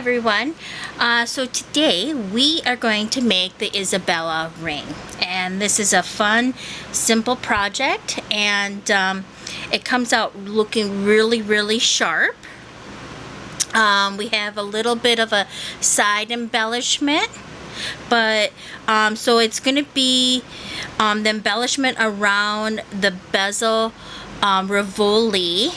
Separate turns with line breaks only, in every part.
everyone. So today we are going to make the Isabella ring, and this is a fun, simple project, and it comes out looking really sharp. We have a little bit of a side embellishment, but so it's going to be the embellishment around the bezel Rivoli.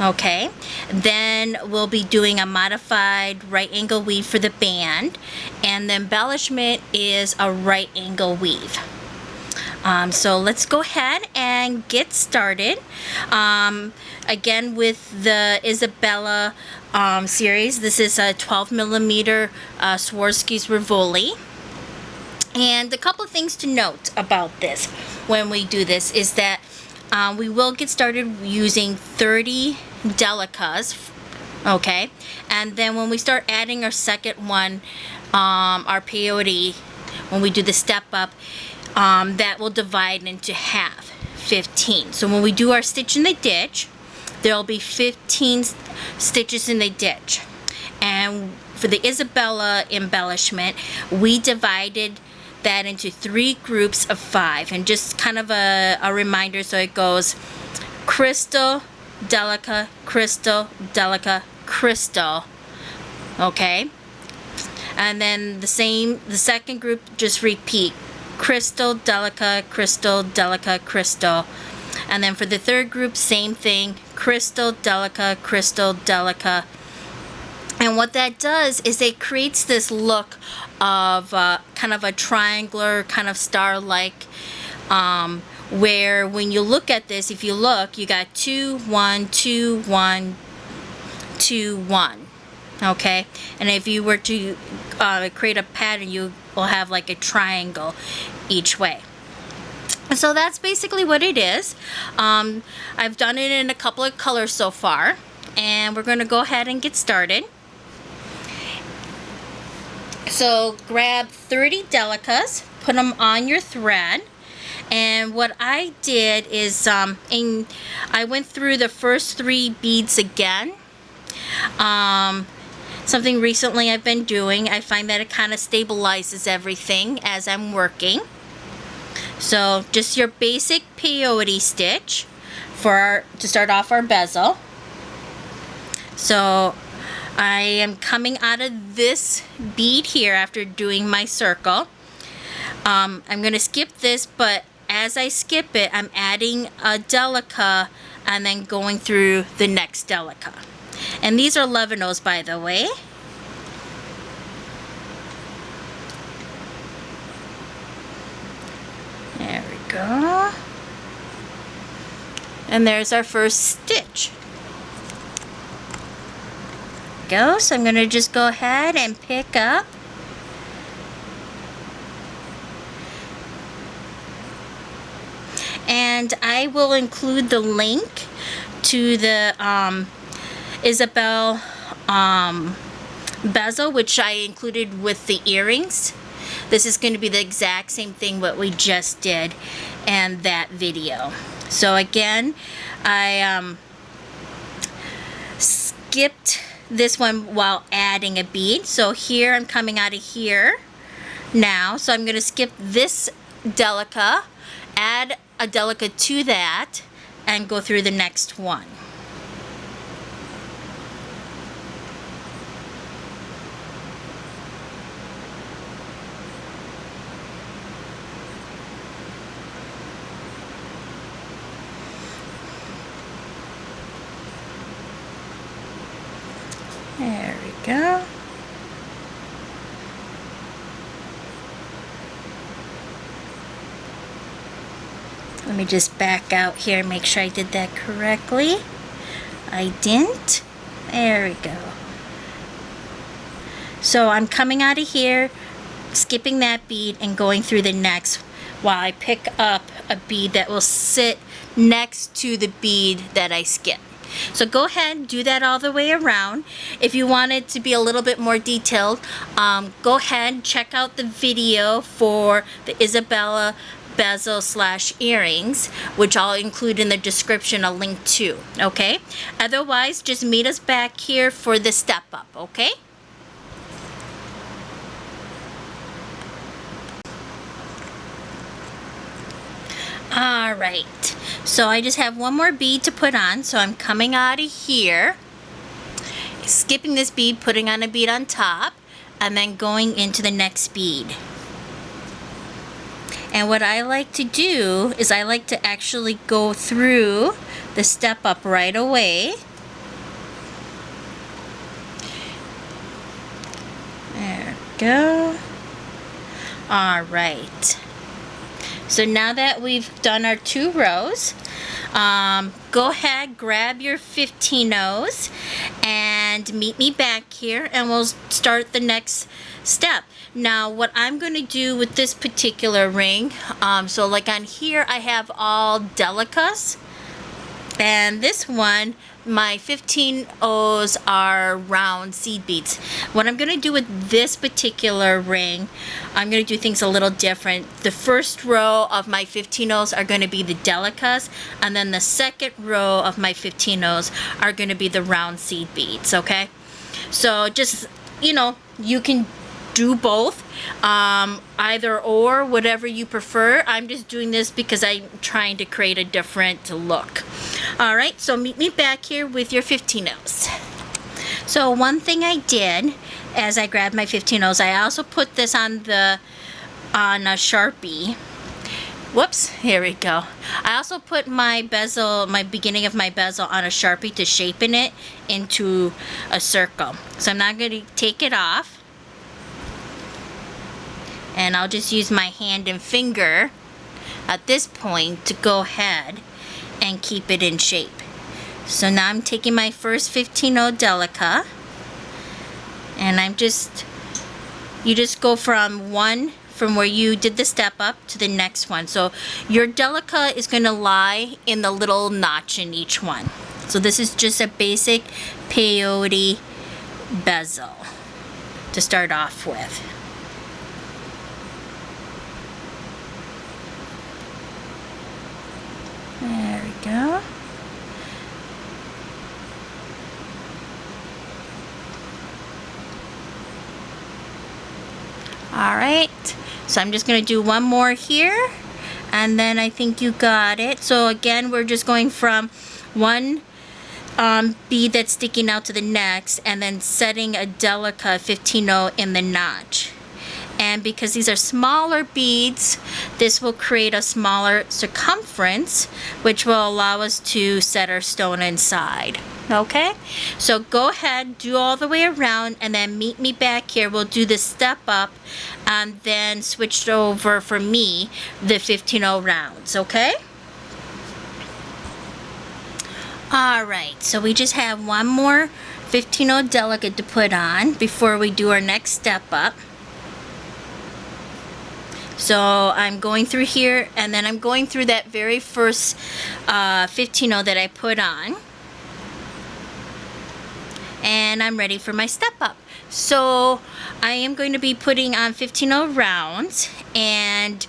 Okay, then we'll be doing a modified right angle weave for the band, and the embellishment is a right angle weave. So let's go ahead and get started. Again, with the Isabella series, this is a 12mm Swarvoski's Rivoli. And a couple of things to note about this when we do this is that we will get started using 30 Delicas, okay? And then when we start adding our second one, our Peyote, when we do the step up, that will divide into half, 15. So when we do our stitch in the ditch, there'll be 15 stitches in the ditch. And for the Isabella embellishment, we divided that into 3 groups of 5, and just kind of a reminder, so it goes crystal, delica, crystal, delica, crystal, okay? And then the second group, just repeat crystal, delica, crystal, delica, crystal. And then for the third group, same thing, crystal, delica, crystal, delica. And what that does is it creates this look of kind of a triangular, kind of star-like, where when you look at this, if you look, you got 2, 1, 2, 1, 2, 1. Okay? And if you were to create a pattern, you will have like a triangle each way. So that's basically what it is. I've done it in a couple of colors so far, and we're going to go ahead and get started. So grab 30 Delicas, put them on your thread, and what I did is I went through the first 3 beads again. Something recently I've been doing, I find that it kind of stabilizes everything as I'm working. So just your basic peyote stitch to start off our bezel. So I am coming out of this bead here after doing my circle. I'm going to skip this, but as I skip it, I'm adding a Delica and then going through the next Delica. And these are 11-ohs, by the way. There we go. And there's our first stitch. Go. So I'm going to just go ahead and pick up. And I will include the link to the Isabella bezel, which I included with the earrings. This is going to be the exact same thing what we just did in that video. So again, I skipped this one while adding a bead. So here I'm coming out of here now. So I'm going to skip this Delica, add a Delica to that, and go through the next one. There we go. Let me just back out here and make sure I did that correctly. I didn't. There we go. So I'm coming out of here, skipping that bead and going through the next while I pick up a bead that will sit next to the bead that I skipped. So go ahead and do that all the way around. If you want it to be a little bit more detailed, go ahead and check out the video for the Isabella bezel / earrings, which I'll include in the description a link to, okay? Otherwise, just meet us back here for the step up, okay? All right, so I just have one more bead to put on, so I'm coming out of here, skipping this bead, putting on a bead on top, and then going into the next bead. And what I like to do is I like to actually go through the step up right away. There we go. All right. So now that we've done our 2 rows, go ahead, grab your 15-0s and meet me back here and we'll start the next step. Now what I'm going to do with this particular ring, so like on here I have all Delicas, and this one, my 15-0s are round seed beads. What I'm going to do with this particular ring, I'm going to do things a little different. The first row of my 15-0s are going to be the Delicas, and then the second row of my 15-0s are going to be the round seed beads, okay? So just, you know, you can do both, either or, whatever you prefer. I'm just doing this because I'm trying to create a different look. All right, so meet me back here with your 15-0s. So one thing I did as I grabbed my 15-0s, I also put this on a Sharpie. Whoops, here we go. I also put my bezel, my beginning of my bezel on a Sharpie to shapen it into a circle. So I'm not going to take it off. And I'll just use my hand and finger at this point to go ahead and keep it in shape. So now I'm taking my first 15-0 Delica, and you just go from where you did the step up to the next one. So your Delica is going to lie in the little notch in each one. So this is just a basic peyote bezel to start off with. There we go. All right, so I'm just going to do one more here, and then I think you got it. So again, we're just going from one bead that's sticking out to the next, and then setting a Delica 15-0 in the notch. And because these are smaller beads, this will create a smaller circumference, which will allow us to set our stone inside. Okay, so go ahead, do all the way around, and then meet me back here. We'll do the step up and then switch over for me the 15-0 rounds. Okay. All right, so we just have one more 15-0 Delica to put on before we do our next step up. So I'm going through here, and then I'm going through that very first 15-0 that I put on, and I'm ready for my step up. So I am going to be putting on 15-0 rounds, and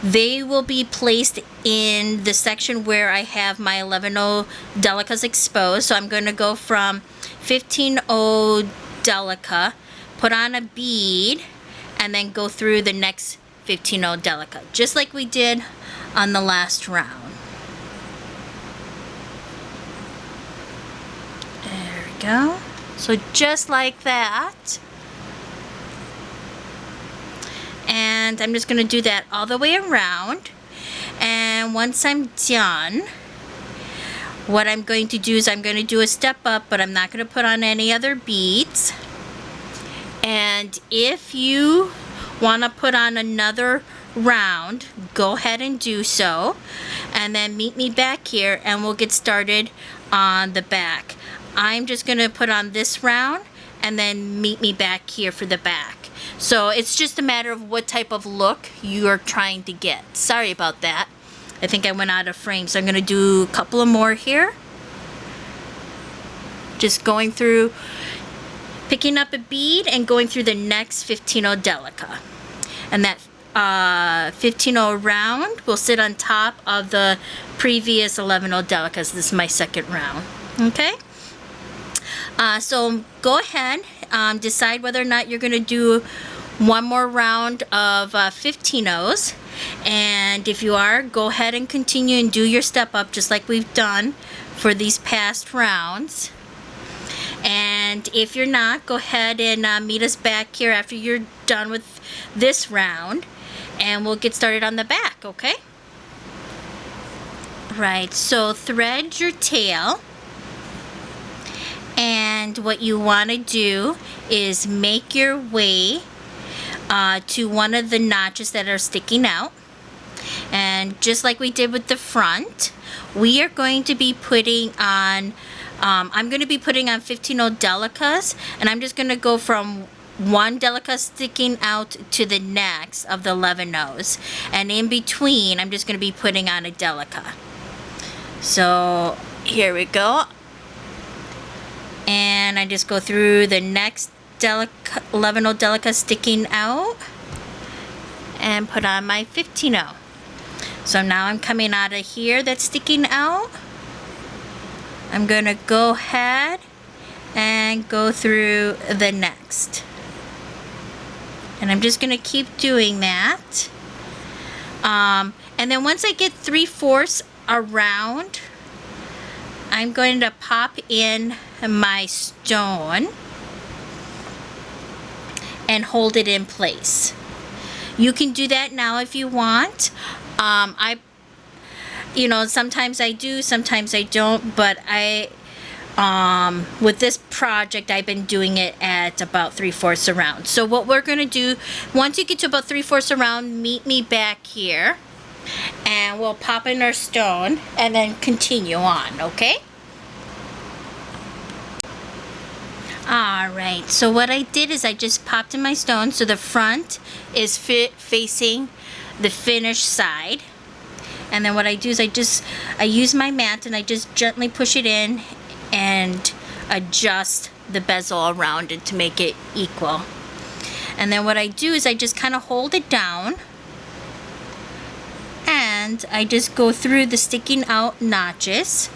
they will be placed in the section where I have my 11-0 Delicas exposed. So I'm going to go from 15-0 Delica, put on a bead, and then go through the next 15-0 Delica, just like we did on the last round. There we go. So just like that. And I'm just going to do that all the way around. And once I'm done, what I'm going to do is I'm going to do a step up, but I'm not going to put on any other beads. And if you want to put on another round, go ahead and do so, and then meet me back here and we'll get started on the back. I'm just going to put on this round and then meet me back here for the back. So it's just a matter of what type of look you are trying to get. Sorry about that. I think I went out of frame, so I'm going to do a couple of more here. Just going through, picking up a bead and going through the next 15-0 Delica. And that 15-0 round will sit on top of the previous 11-0 Delicas. This is my second round. Okay? So go ahead, decide whether or not you're going to do one more round of 15-0s. And if you are, go ahead and continue and do your step up just like we've done for these past rounds. And if you're not, go ahead and meet us back here after you're done with this round, and we'll get started on the back, okay? Right, so thread your tail, and what you want to do is make your way to one of the notches that are sticking out. And just like we did with the front, we are going to be putting on, I'm going to be putting on 15-0 Delicas, and I'm just going to go from one Delica sticking out to the next of the 11-0s. And in between, I'm just going to be putting on a Delica. So here we go. And I just go through the next 11-0 Delica sticking out and put on my 15-0. So now I'm coming out of here that's sticking out. I'm going to go ahead and go through the next. And I'm just going to keep doing that. And then once I get 3/4 around, I'm going to pop in my stone and hold it in place. You can do that now if you want. You know, sometimes I do, sometimes I don't, but with this project, I've been doing it at about 3/4 around. So what we're going to do, once you get to about 3/4 around, meet me back here, and we'll pop in our stone and then continue on, okay? Alright, so what I did is I just popped in my stone, so the front is facing the finished side. And then what I do is I use my mat and I just gently push it in and adjust the bezel around it to make it equal. And then what I do is I just kind of hold it down, and I just go through the sticking out notches,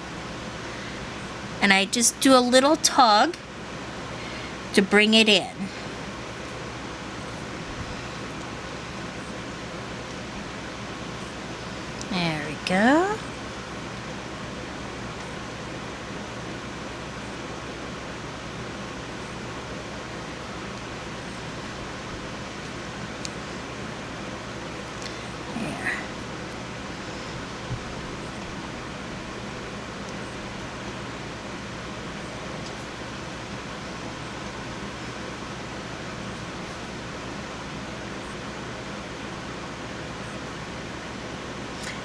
and I just do a little tug to bring it in. There we go. There.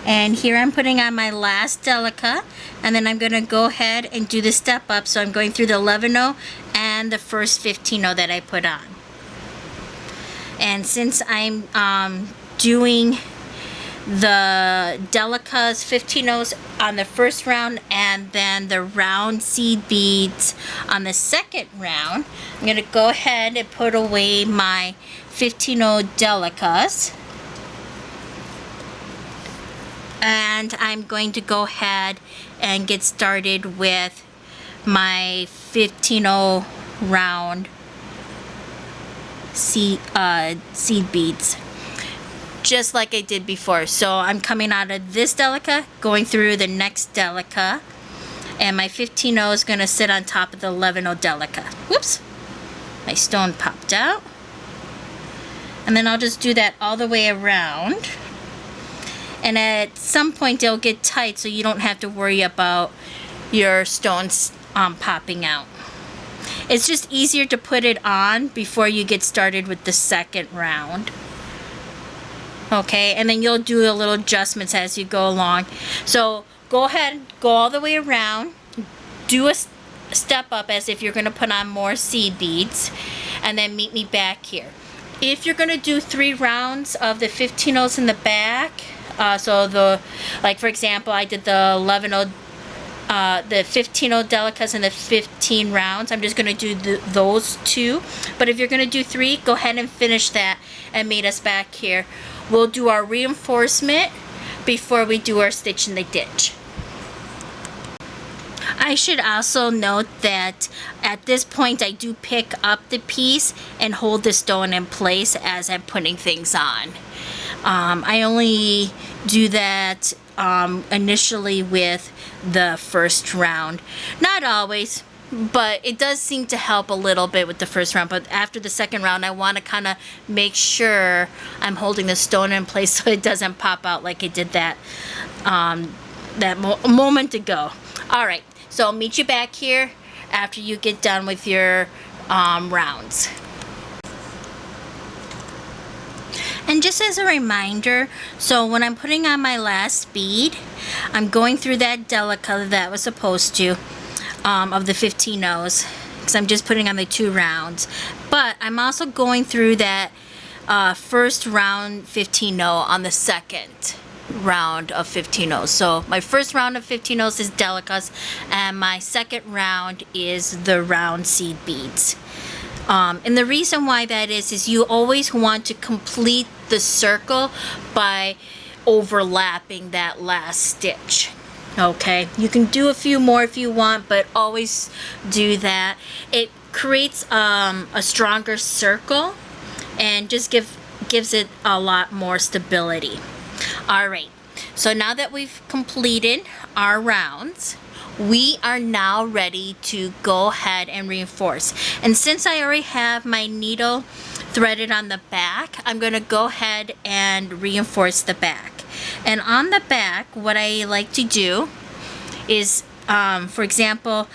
And here I'm putting on my last Delica, and then I'm going to go ahead and do the step up. So I'm going through the 11-0 and the first 15-0 that I put on. And since I'm doing the Delica's 15-0s on the first round and then the round seed beads on the second round, I'm going to go ahead and put away my 15-0 Delicas. And I'm going to go ahead and get started with my 15-0 round seed beads, just like I did before. So I'm coming out of this Delica, going through the next Delica, and my 15-0 is going to sit on top of the 11-0 Delica. Whoops, my stone popped out. And then I'll just do that all the way around. And at some point they'll get tight, so you don't have to worry about your stones popping out. It's just easier to put it on before you get started with the second round. Okay, and then you'll do a little adjustments as you go along. So go ahead, go all the way around, do a step up as if you're going to put on more seed beads, and then meet me back here. If you're going to do 3 rounds of the 15-0s in the back, so like for example, I did the 11-0, the 15-0 Delicas and the 15 rounds. I'm just going to do those 2. But if you're going to do 3, go ahead and finish that and meet us back here we'll do our reinforcement before we do our stitch in the ditch. I should also note that at this point I do pick up the piece and hold the stone in place as I'm putting things on. I only do that initially with the first round. Not always, but it does seem to help a little bit with the first round. But after the second round, I want to kind of make sure I'm holding the stone in place so it doesn't pop out like it did that moment ago. All right, so I'll meet you back here after you get done with your rounds. And just as a reminder, so when I'm putting on my last bead, I'm going through that Delica that was supposed to, of the 15-0s, because I'm just putting on the 2 rounds. But I'm also going through that first round 15-0 on the second round of 15-0s. So my first round of 15-0s is Delicas, and my second round is the round seed beads. And the reason why that is you always want to complete the circle by overlapping that last stitch. Okay, you can do a few more if you want, but always do that. It creates a stronger circle and just gives it a lot more stability. All right, so now that we've completed our rounds, we are now ready to go ahead and reinforce. And since I already have my needle threaded on the back, I'm going to go ahead and reinforce the back. And on the back, what I like to do is, for example,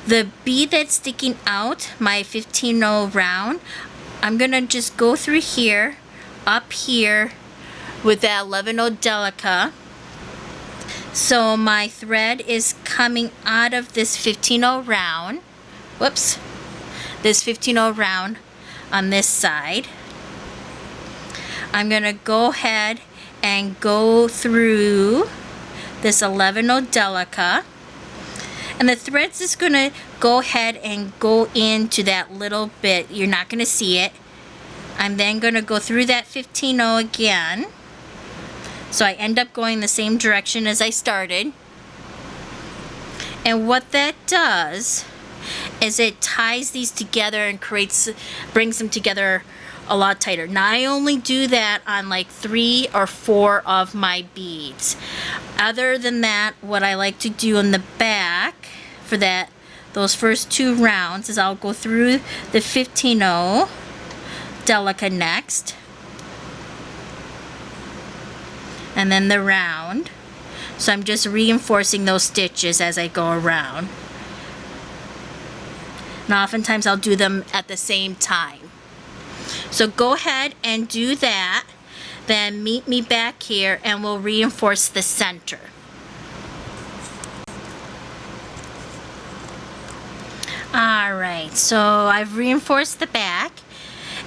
the bead that's sticking out, my 15-0 round, I'm going to just go through here, up here, with that 11-0 Delica. So my thread is coming out of this 15-0 round. Whoops. This 15-0 round on this side. I'm going to go ahead and go through this 11-0 Delica. And the thread's just going to go ahead and go into that little bit. You're not going to see it. I'm then going to go through that 15-0 again. So I end up going the same direction as I started. And what that does is it ties these together and brings them together a lot tighter. Now I only do that on like 3 or 4 of my beads. Other than that, what I like to do on the back for those first 2 rounds is I'll go through the 15-0 Delica next. And then the round. So I'm just reinforcing those stitches as I go around. And oftentimes I'll do them at the same time. So go ahead and do that. Then meet me back here and we'll reinforce the center. Alright, so I've reinforced the back.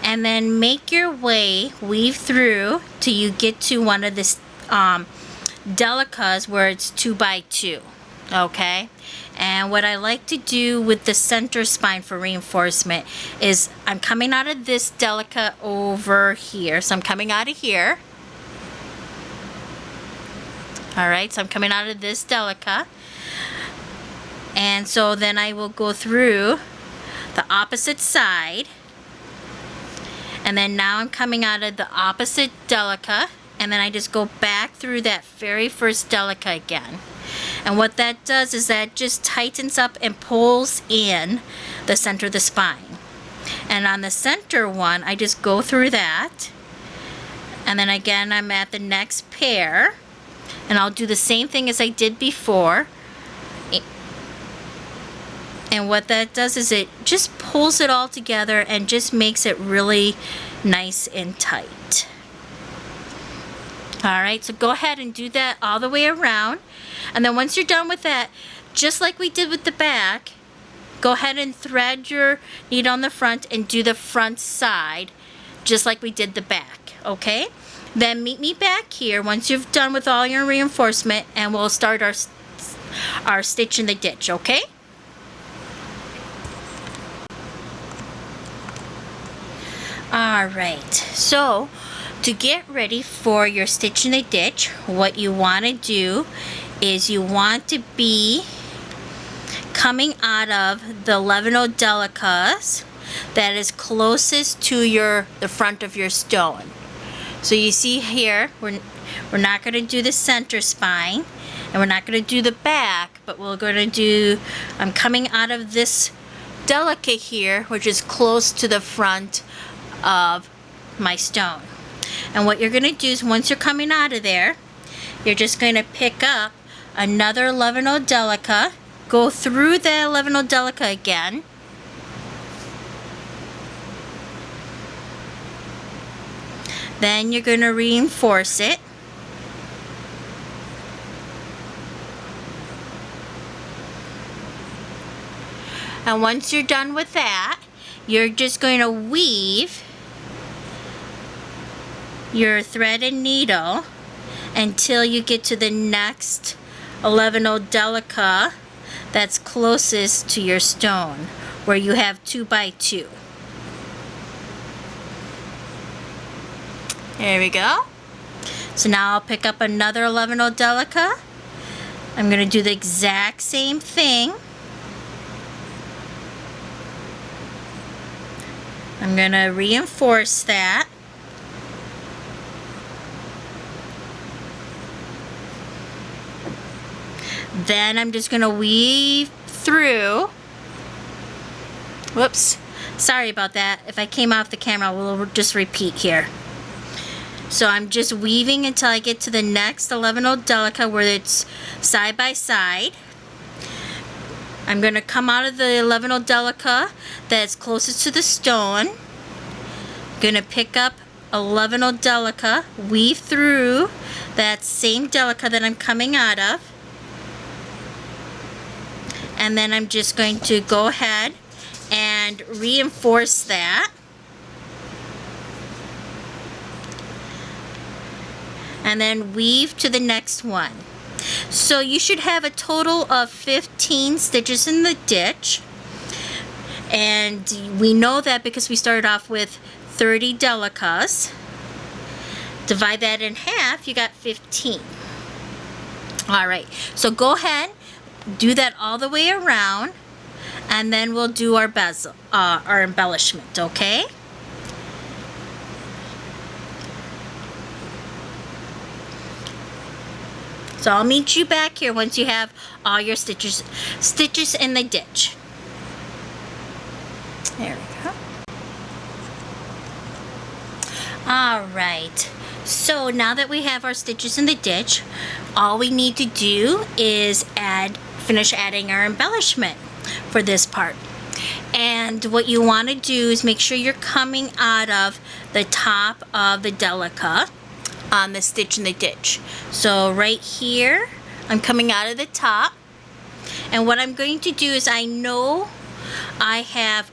And then make your way, weave through till you get to one of the Delicas where it's 2 by 2. Okay, and what I like to do with the center spine for reinforcement is I'm coming out of this Delica over here. So I'm coming out of here. Alright, so I'm coming out of this Delica. And so then I will go through the opposite side. And then now I'm coming out of the opposite Delica. And then I just go back through that very first Delica again. And what that does is that just tightens up and pulls in the center of the spine. And on the center one, I just go through that. And then again, I'm at the next pair. And I'll do the same thing as I did before. And what that does is it just pulls it all together and just makes it really nice and tight. Alright, so go ahead and do that all the way around. And then once you're done with that, just like we did with the back, go ahead and thread your needle on the front and do the front side just like we did the back. Okay? Then meet me back here once you've done with all your reinforcement and we'll start our stitch in the ditch. Okay? Alright, so To get ready for your stitch in the ditch, what you want to do is you want to be coming out of the 11 Delicas that is closest to the front of your stone. So you see here, we're not going to do the center spine, and we're not going to do the back, but we're going to do, I'm coming out of this Delica here, which is close to the front of my stone. And what you're going to do is once you're coming out of there, you're just going to pick up another 11 Delica, go through the 11 Delica again, then you're going to reinforce it, and once you're done with that, you're just going to weave your thread and needle until you get to the next 11 Delica that's closest to your stone, where you have 2 by 2. There we go. So now I'll pick up another 11 Delica. I'm going to do the exact same thing. I'm going to reinforce that. Then I'm just going to weave through. Whoops. Sorry about that. If I came off the camera, we'll just repeat here. So I'm just weaving until I get to the next 11 Delica where it's side by side. I'm going to come out of the 11 Delica that's closest to the stone. Going to pick up 11 Delica, weave through that same Delica that I'm coming out of. And then I'm just going to go ahead and reinforce that. And then weave to the next one. So you should have a total of 15 stitches in the ditch. And we know that because we started off with 30 Delicas. Divide that in half, you got 15. Alright, so go ahead, do that all the way around, and then we'll do our bezel, our embellishment, okay? So I'll meet you back here once you have all your stitches in the ditch. There we go. Alright, so now that we have our stitches in the ditch, all we need to do is finish adding our embellishment for this part. And what you want to do is make sure you're coming out of the top of the Delica on the stitch in the ditch. So right here, I'm coming out of the top, and what I'm going to do is I know I've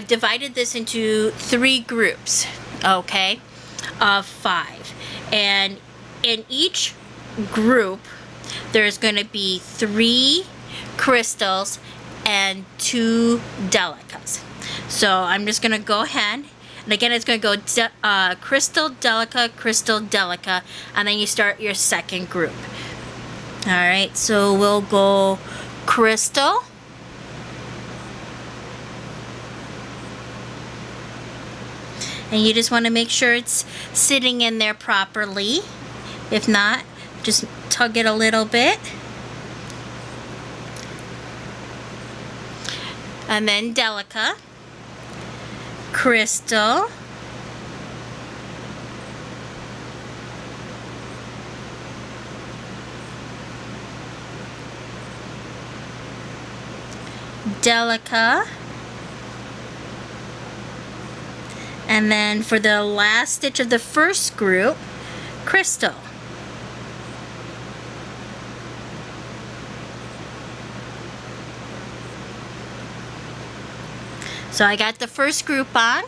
divided this into 3 groups, okay, of 5, and in each group there's going to be 3 crystals and 2 Delicas. So I'm just going to go ahead, and again it's going to go crystal, Delica, and then you start your second group. Alright, so we'll go crystal, and you just want to make sure it's sitting in there properly. If not, just tug it a little bit. And then Delica, crystal, Delica, and then for the last stitch of the first group, crystal. So I got the first group on.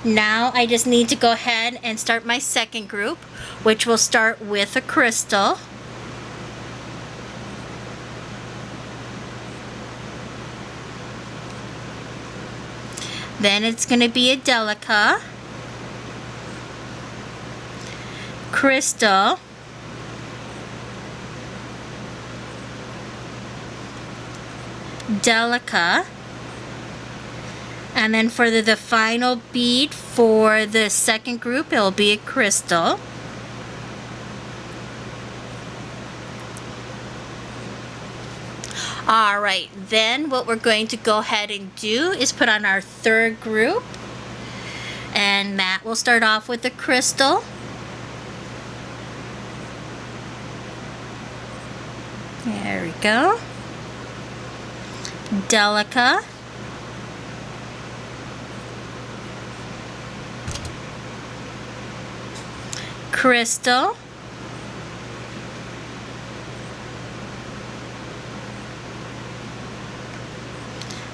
Now I just need to go ahead and start my second group, which will start with a crystal. Then it's going to be a Delica. crystal, Delica, and then for the final bead for the second group, it'll be a crystal. Alright, then what we're going to go ahead and do is put on our third group, and that will start off with a crystal. There we go. Delica. Crystal.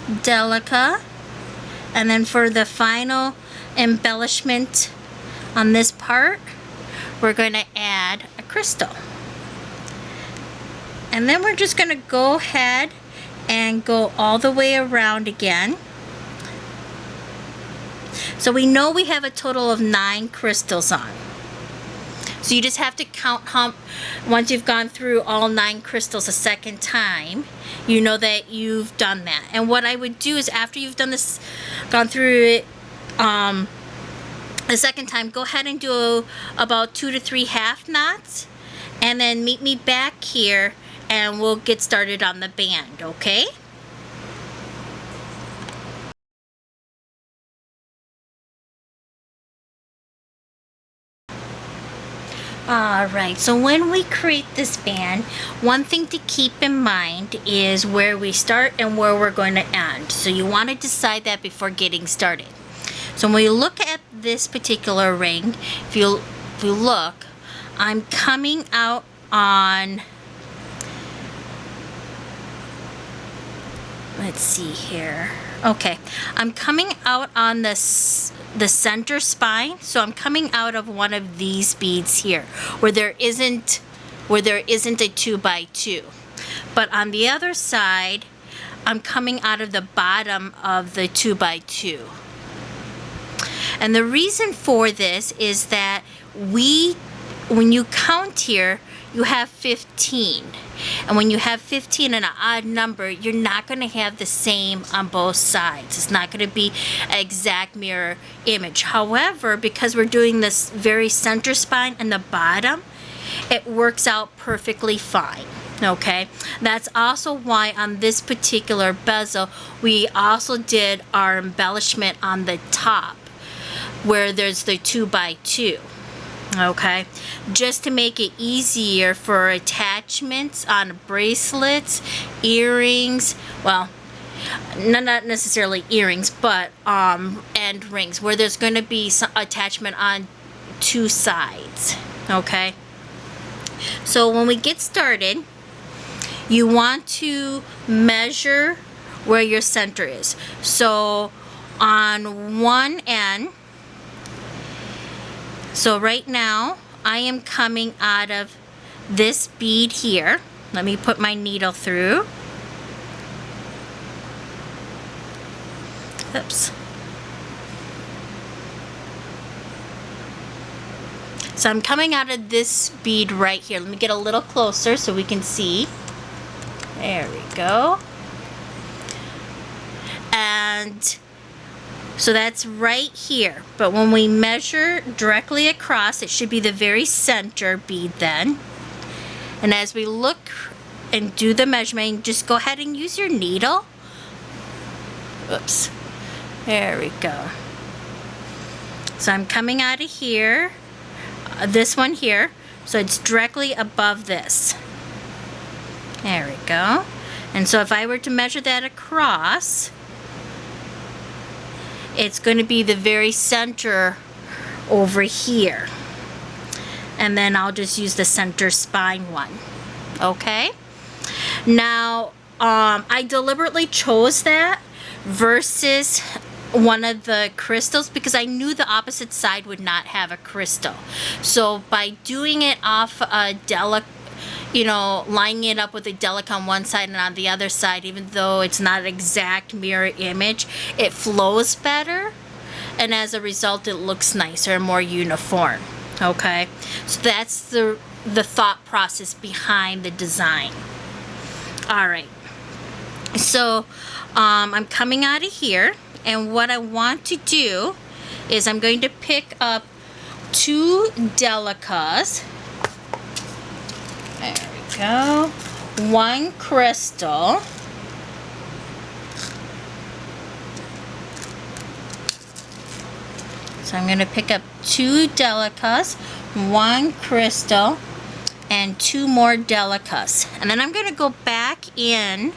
Delica. And then for the final embellishment on this part, we're going to add a crystal. And then we're just going to go ahead and go all the way around again. So we know we have a total of 9 crystals on. So you just have to count how, once you've gone through all 9 crystals a second time, you know that you've done that. And what I would do is after you've done this, gone through it the second time, go ahead and do about 2 to 3 half knots, and then meet me back here and we'll get started on the band, okay? Alright, so when we create this band, one thing to keep in mind is where we start and where we're going to end. So you want to decide that before getting started. So when we look at this particular ring, if you look, I'm coming out on, let's see here. Okay, I'm coming out on the center spine, so I'm coming out of one of these beads here, where there isn't a 2x2. But on the other side, I'm coming out of the bottom of the 2x2. And the reason for this is that when you count here, you have 15. And when you have 15 and an odd number, you're not going to have the same on both sides. It's not going to be an exact mirror image. However, because we're doing this very center spine and the bottom, it works out perfectly fine. Okay, that's also why on this particular bezel, we also did our embellishment on the top, where there's the 2x2. Okay, just to make it easier for attachments on bracelets, earrings, well, not necessarily earrings, but and rings, where there's going to be some attachment on 2 sides. Okay, so when we get started, you want to measure where your center is. So on one end, so right now, I am coming out of this bead here. Let me put my needle through. Oops. So I'm coming out of this bead right here. Let me get a little closer so we can see. There we go. And so that's right here, but when we measure directly across, it should be the very center bead then. And as we look and do the measurement, just go ahead and use your needle. Oops, there we go. So I'm coming out of here, this one here, so it's directly above this. There we go. And so if I were to measure that across, it's going to be the very center over here. And then I'll just use the center spine one. Okay? Now, I deliberately chose that versus one of the crystals because I knew the opposite side would not have a crystal. So by doing it off a Delica, you know, lining it up with a Delica on one side and on the other side, even though it's not an exact mirror image, it flows better, and as a result it looks nicer and more uniform. Okay, so that's the thought process behind the design. All right, so I'm coming out of here, and what I want to do is I'm going to pick up 2 Delicas. There we go. 1 crystal. So I'm going to pick up 2 Delicas, 1 crystal, and 2 more Delicas. And then I'm going to go back in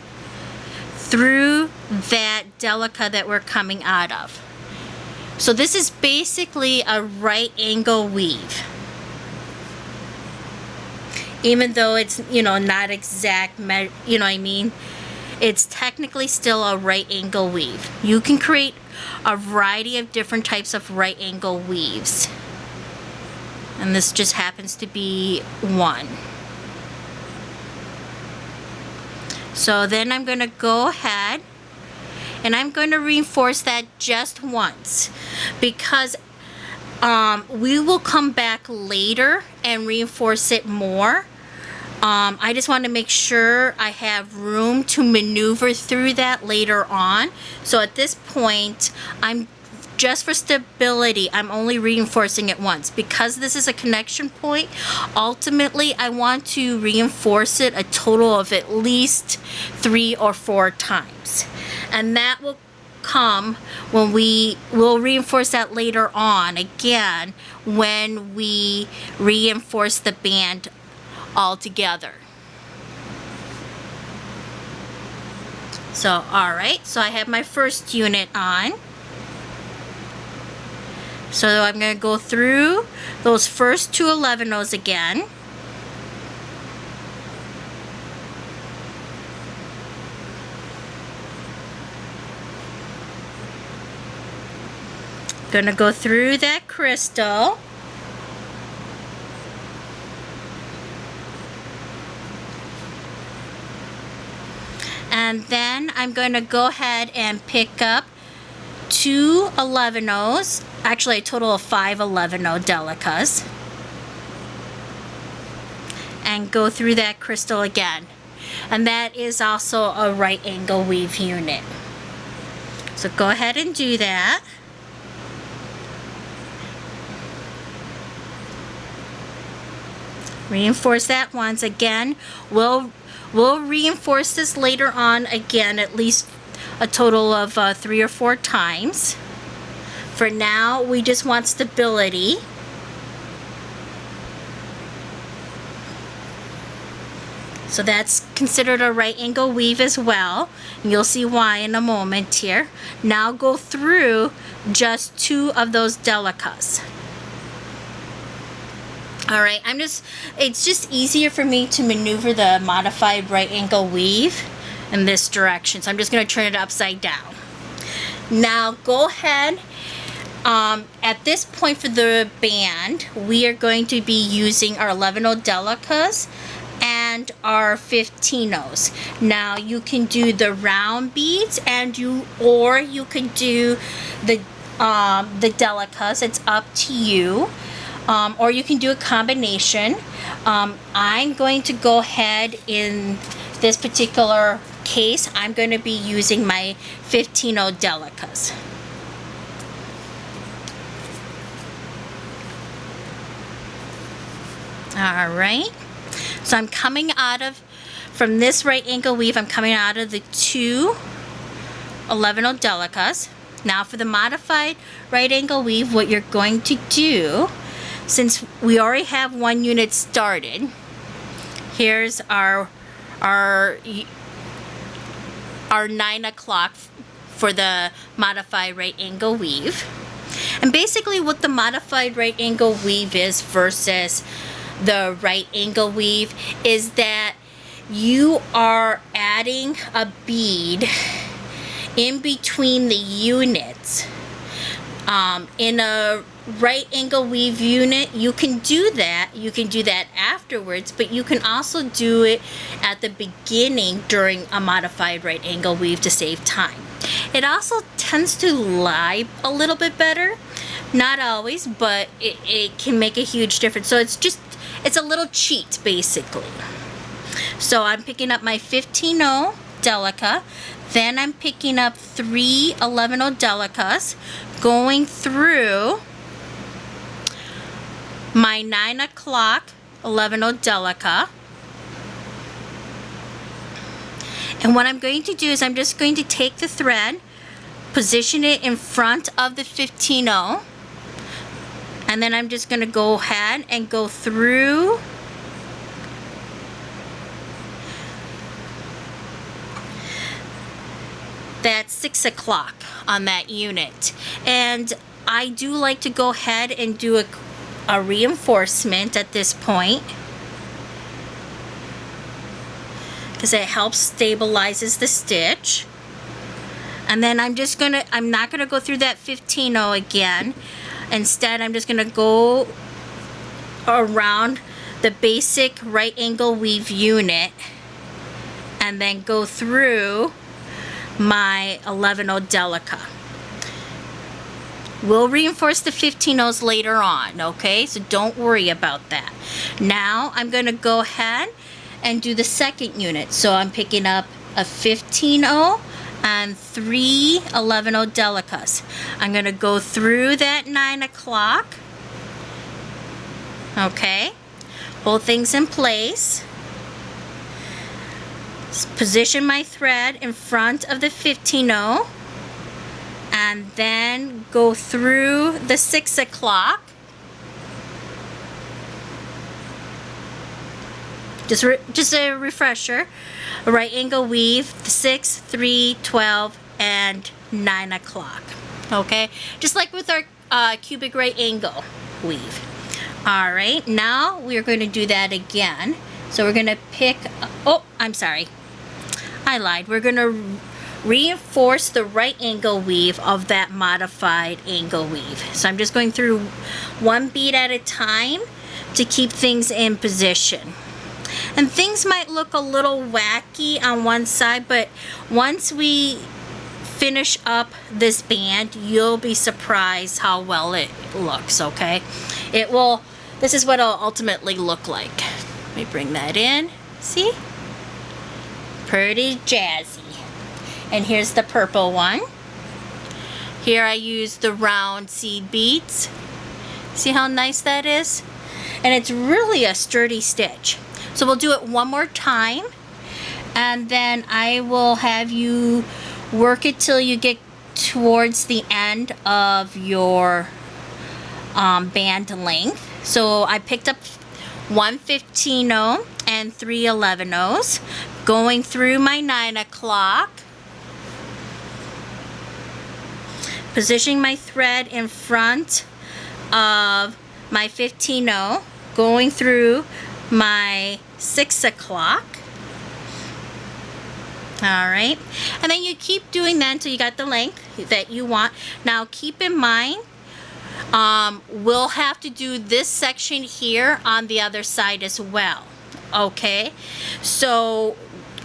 through that Delica that we're coming out of. So this is basically a right angle weave. Even though it's, you know, not exact, you know what I mean? It's technically still a right angle weave. You can create a variety of different types of right angle weaves. And this just happens to be one. So then I'm going to go ahead and I'm going to reinforce that just once, because we will come back later and reinforce it more. I just want to make sure I have room to maneuver through that later on. So at this point, just for stability, I'm only reinforcing it once. Because this is a connection point, ultimately I want to reinforce it a total of at least 3 or 4 times. And that will come when we'll reinforce that later on again when we reinforce the band all together. So alright, so I have my first unit on. So I'm going to go through those first 2 11-ohs again. Going to go through that crystal. And then I'm going to go ahead and pick up 2 11-ohs, actually a total of 5 11-oh Delicas, and go through that crystal again. And that is also a right angle weave unit. So go ahead and do that. Reinforce that once again. We'll reinforce this later on again, at least a total of 3 or 4 times. For now, we just want stability. So that's considered a right angle weave as well. And you'll see why in a moment here. Now go through just 2 of those Delicas. Alright, it's just easier for me to maneuver the modified right angle weave in this direction. So I'm just going to turn it upside down. Now go ahead, at this point for the band, we are going to be using our 11-oh Delicas and our 15-ohs. Now you can do the round beads or you can do the Delicas. It's up to you. Or you can do a combination. I'm going to go ahead in this particular case, I'm going to be using my 15-oh Delicas. Alright, so I'm coming from this right angle weave, I'm coming out of the 2 11-oh Delicas. Now for the modified right angle weave, what you're going to do, since we already have 1 unit started, here's our 9 o'clock for the modified right angle weave. And basically what the modified right angle weave is versus the right angle weave is that you are adding a bead in between the units. In a right angle weave unit, you can do that afterwards, but you can also do it at the beginning during a modified right angle weave to save time. It also tends to lie a little bit better Not always, but it can make a huge difference. So it's a little cheat basically. So I'm picking up my 15-0 Delica, then I'm picking up 3 11-0 Delicas, going through my 9 o'clock 11-0 Delica. And what I'm going to do is I'm just going to take the thread, position it in front of the 15-0, and then I'm just going to go ahead and go through that 6 o'clock on that unit. And I do like to go ahead and do a reinforcement at this point, because it helps stabilizes the stitch. And then I'm not gonna go through that 15-0 again. Instead, I'm just gonna go around the basic right angle weave unit and then go through my 11-0 Delica. We'll reinforce the 15-0s later on, okay? So don't worry about that. Now I'm gonna go ahead and do the second unit. So I'm picking up a 15-0 and 3 11-0 Delicas. I'm gonna go through that 9 o'clock. Okay, hold things in place. Position my thread in front of the 15-0 and then go through the 6 o'clock. Just a refresher, a right angle weave, 6, 3, 12, and 9 o'clock. Okay, just like with our cubic right angle weave. All right, now we're going to do that again. So we're going to pick, oh, I'm sorry, I lied. We're going to reinforce the right angle weave of that modified angle weave. So I'm just going through one bead at a time to keep things in position. And things might look a little wacky on one side, but once we finish up this band, you'll be surprised how well it looks, okay? This is what it'll ultimately look like. Let me bring that in. See? Pretty jazzy. And here's the purple one. Here I use the round seed beads. See how nice that is? And it's really a sturdy stitch. So we'll do it one more time, and then I will have you work it till you get towards the end of your band length. So I picked up 1 15-0 and 3 11-0s, going through my 9 o'clock, positioning my thread in front of my 15-0, going through my 6 o'clock. All right, and then you keep doing that until you got the length that you want. Now keep in mind, we'll have to do this section here on the other side as well. Okay, so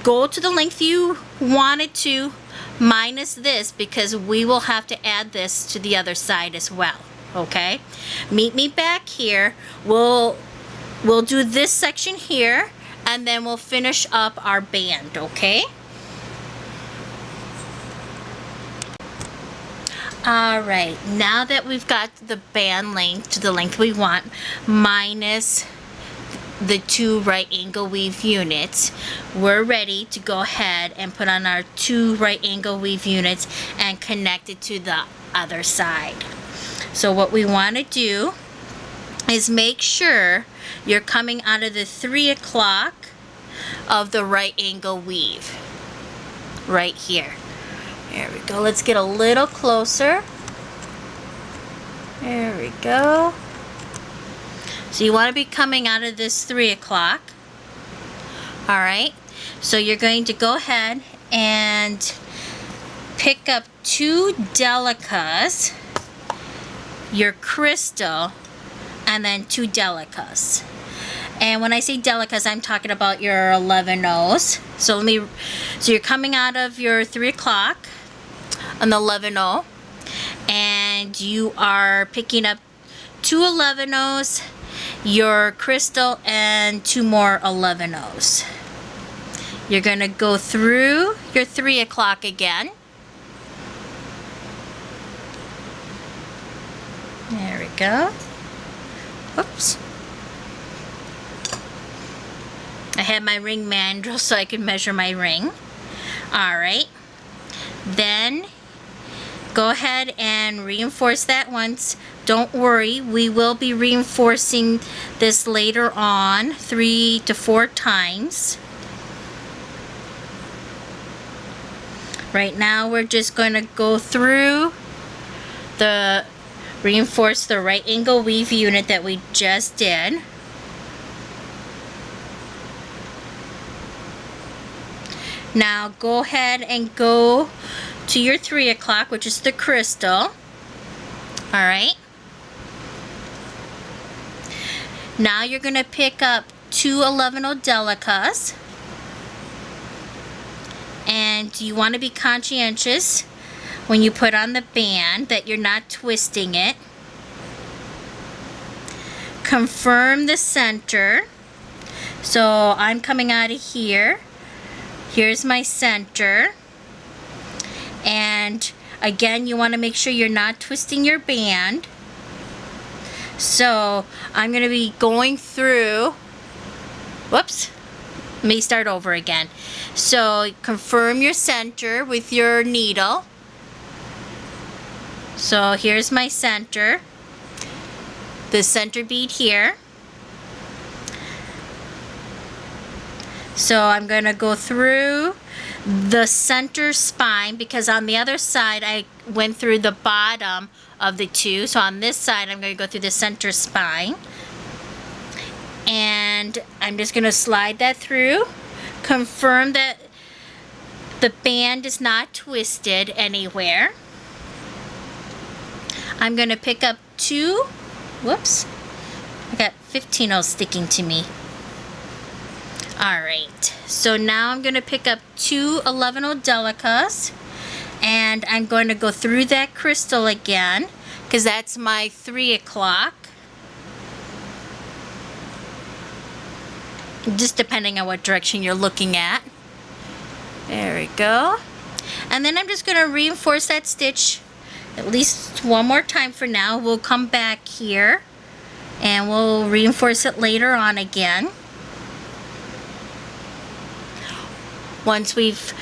go to the length you wanted to minus this, because we will have to add this to the other side as well. Okay, meet me back here. We'll do this section here, and then we'll finish up our band, okay? All right, now that we've got the band length to the length we want, minus the 2 right angle weave units, we're ready to go ahead and put on our 2 right angle weave units and connect it to the other side. So what we want to do is make sure you're coming out of the 3 o'clock of the right angle weave right here. There we go. Let's get a little closer. There we go. So you want to be coming out of this 3 o'clock. All right, so you're going to go ahead and pick up 2 Delicas, your crystal, and then 2 Delicas. And when I say Delicas, I'm talking about your 11-0s. So you're coming out of your 3 o'clock on the 11-0, and and you are picking up 2 11-0s, your crystal, and 2 more 11-0s. You're going to go through your 3 o'clock again. There we go. Oops. I have my ring mandrel so I can measure my ring. Alright. Then go ahead and reinforce that once. Don't worry, we will be reinforcing this later on 3 to 4 times. Right now we're just going to go through the reinforce the right angle weave unit that we just did. Now go ahead and go to your 3 o'clock, which is the crystal. Alright. Now you're going to pick up 2 11-0 Delicas. And you want to be conscientious when you put on the band that you're not twisting it. Confirm the center. So I'm coming out of here. Here's my center. And again, you want to make sure you're not twisting your band. So I'm going to be going through, whoops, let me start over again. So confirm your center with your needle. So here's my center, the center bead here. So I'm going to go through the center spine because on the other side I went through the bottom of the 2. So on this side I'm going to go through the center spine. And I'm just going to slide that through. Confirm that the band is not twisted anywhere. I'm going to pick up 2, whoops, I got 15 sticking to me. Alright, so now I'm going to pick up 2 11-0 Delicas, and I'm going to go through that crystal again, because that's my 3 o'clock. Just depending on what direction you're looking at. There we go. And then I'm just going to reinforce that stitch at least one more time for now. We'll come back here and we'll reinforce it later on again. Once we've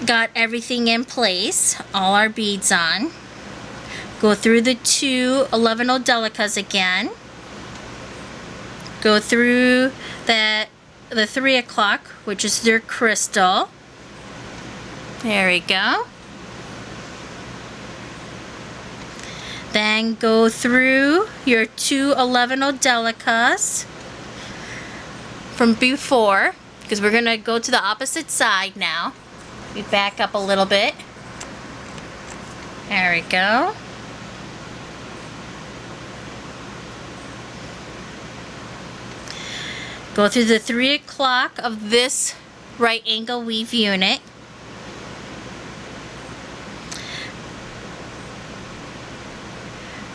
got everything in place, all our beads on, go through the 2 11-0 Delicas again. Go through the 3 o'clock, which is their crystal. There we go. Then go through your 2 11-0 Delicas from before, because we're going to go to the opposite side now. We back up a little bit. There we go. Go through the 3 o'clock of this right angle weave unit.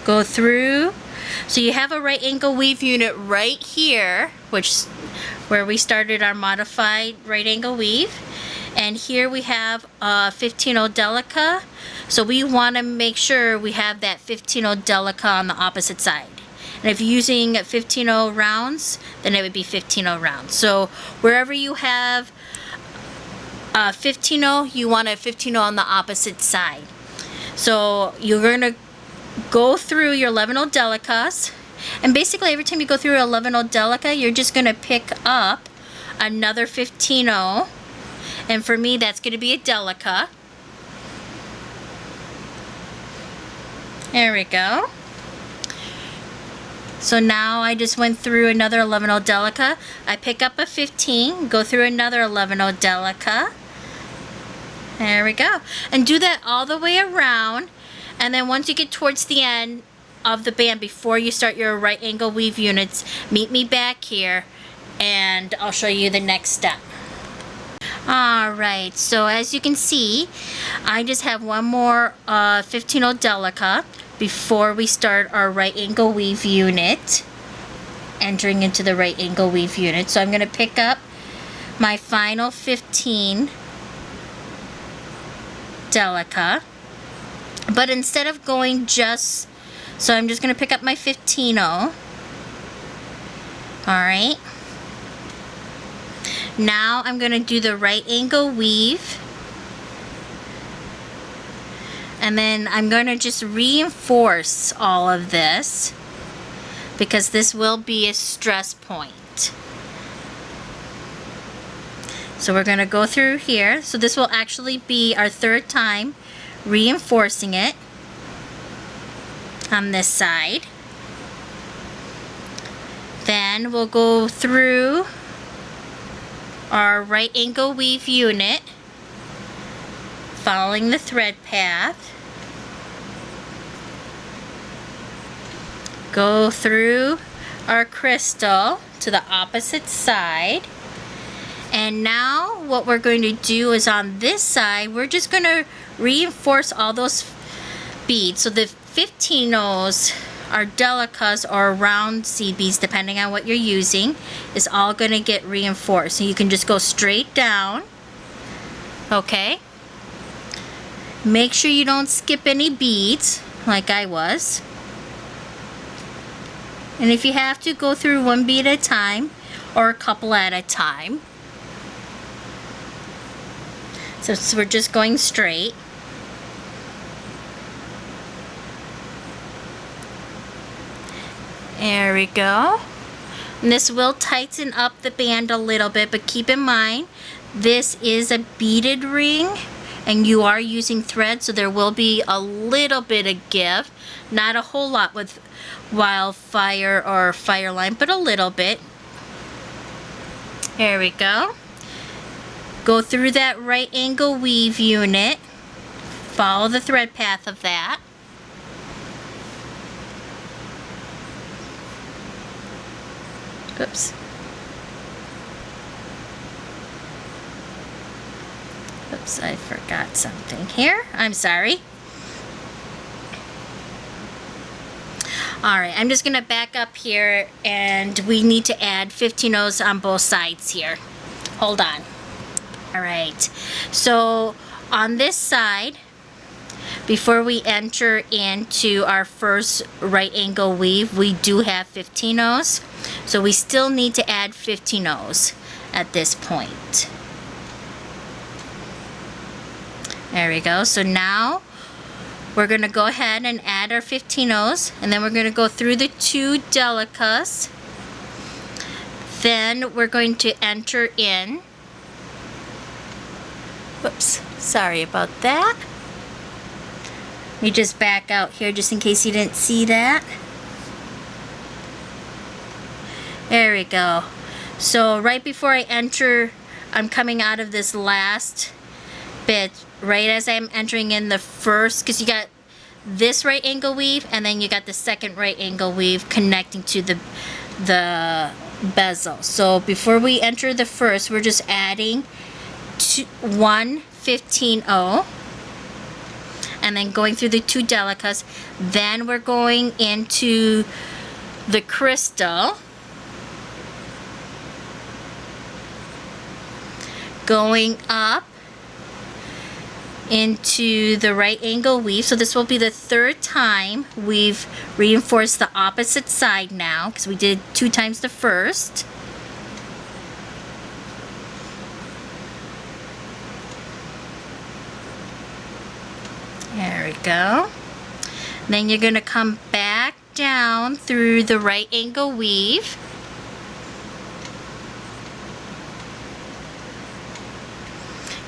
Go through. So you have a right angle weave unit right here, which where we started our modified right angle weave. And here we have a 15-0 Delica. So we want to make sure we have that 15-0 Delica on the opposite side. And if you're using 15-0 rounds, then it would be 15-0 rounds. So wherever you have 15-0, you want a 15-0 on the opposite side. So you're going to go through your 11-0 Delicas, and basically every time you go through an 11-0 Delica, you're just going to pick up another 15-0, and for me that's going to be a Delica. There we go. So now I just went through another 11-0 Delica. I pick up a 15, go through another 11-0 Delica. There we go. And do that all the way around. And then once you get towards the end of the band, before you start your right angle weave units, meet me back here and I'll show you the next step. Alright, so as you can see, I just have one more 15-0 Delica. before we start our right angle weave unit, entering into the right angle weave unit. So I'm going to pick up my final 15 Delica, but instead of going just, so I'm just going to pick up my 15-0. Alright, now I'm going to do the right angle weave, and then I'm going to just reinforce all of this because this will be a stress point. So we're going to go through here. So this will actually be our third time reinforcing it on this side. Then we'll go through our right angle weave unit, following the thread path. Go through our crystal to the opposite side. And now what we're going to do is on this side, we're just going to reinforce all those beads. So the 15-0s, our Delicas or round seed beads, depending on what you're using, is all going to get reinforced. So you can just go straight down. Okay. Make sure you don't skip any beads like I was. And if you have to, go through one bead at a time or a couple at a time. So we're just going straight. There we go. And this will tighten up the band a little bit, but keep in mind, this is a beaded ring and you are using thread, so there will be a little bit of give. Not a whole lot with Wildfire or Fireline, but a little bit. There we go. Go through that right angle weave unit. Follow the thread path of that. Oops. Oops, I forgot something here. I'm sorry. Alright, I'm just going to back up here and we need to add 15-0s on both sides here. Hold on. Alright, so on this side, before we enter into our first right angle weave, we do have 15-0s. So we still need to add 15-0s at this point. There we go. So now we're going to go ahead and add our 15-0s, and then we're going to go through the two Delicas. Then we're going to enter in. Whoops, sorry about that. Let me just back out here just in case you didn't see that. There we go. So right before I enter, I'm coming out of this last bit, right as I'm entering in the first, because you got this right angle weave and then you got the second right angle weave connecting to the bezel. So before we enter the first, we're just adding one 15-0 and then going through the two Delicas. Then we're going into the crystal, going up into the right angle weave. So this will be the third time we've reinforced the opposite side now, because we did 2 times the first. There we go. Then you're going to come back down through the right angle weave.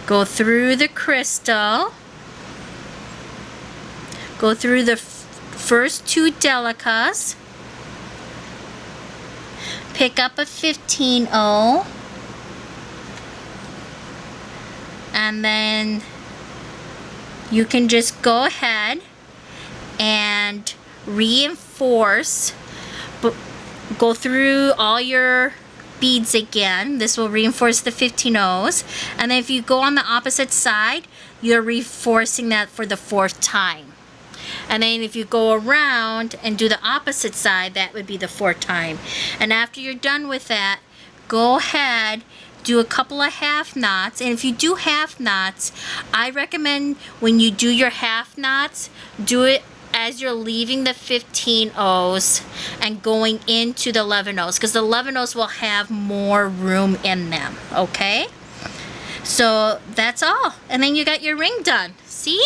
Go through the crystal. Go through the first 2 Delicas. Pick up a 15-0. And then you can just go ahead and reinforce. Go through all your beads again. This will reinforce the 15-0s, and then if you go on the opposite side, you're reinforcing that for the 4th time. And then if you go around and do the opposite side, that would be the 4th time. And after you're done with that, go ahead, do a couple of half knots. And if you do half knots, I recommend when you do your half knots, do it as you're leaving the 15 O's and going into the 11 O's, because the 11 O's will have more room in them, okay? So that's all. And then you got your ring done. See?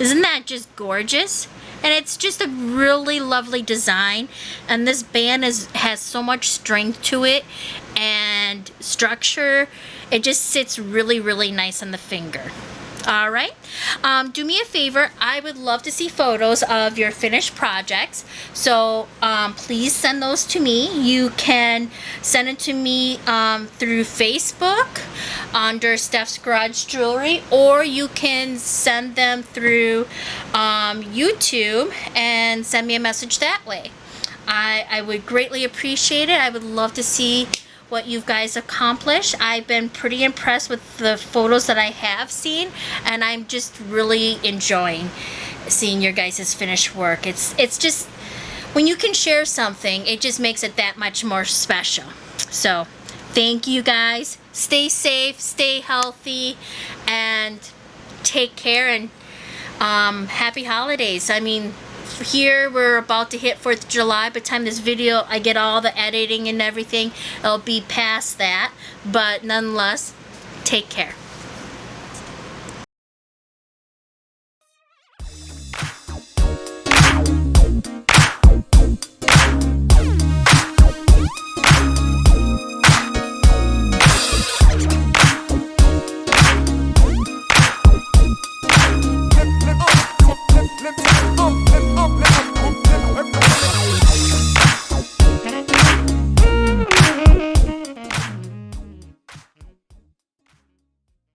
Isn't that just gorgeous? And it's just a really lovely design. And this band has so much strength to it and structure. It just sits really, really nice on the finger. All right. Do me a favor. I would love to see photos of your finished projects. So please send those to me. You can send it to me through Facebook under Steph's Garage Jewelry, or you can send them through YouTube and send me a message that way. I would greatly appreciate it. I would love to see what you guys accomplished. I've been pretty impressed with the photos that I have seen, and I'm just really enjoying seeing your guys' finished work. It's just, when you can share something, it just makes it that much more special. So thank you guys. Stay safe, stay healthy, and take care, and happy holidays. I mean, here we're about to hit 4th of July. By the time this video, I get all the editing and everything, it'll be past that. But nonetheless, take care.
Let me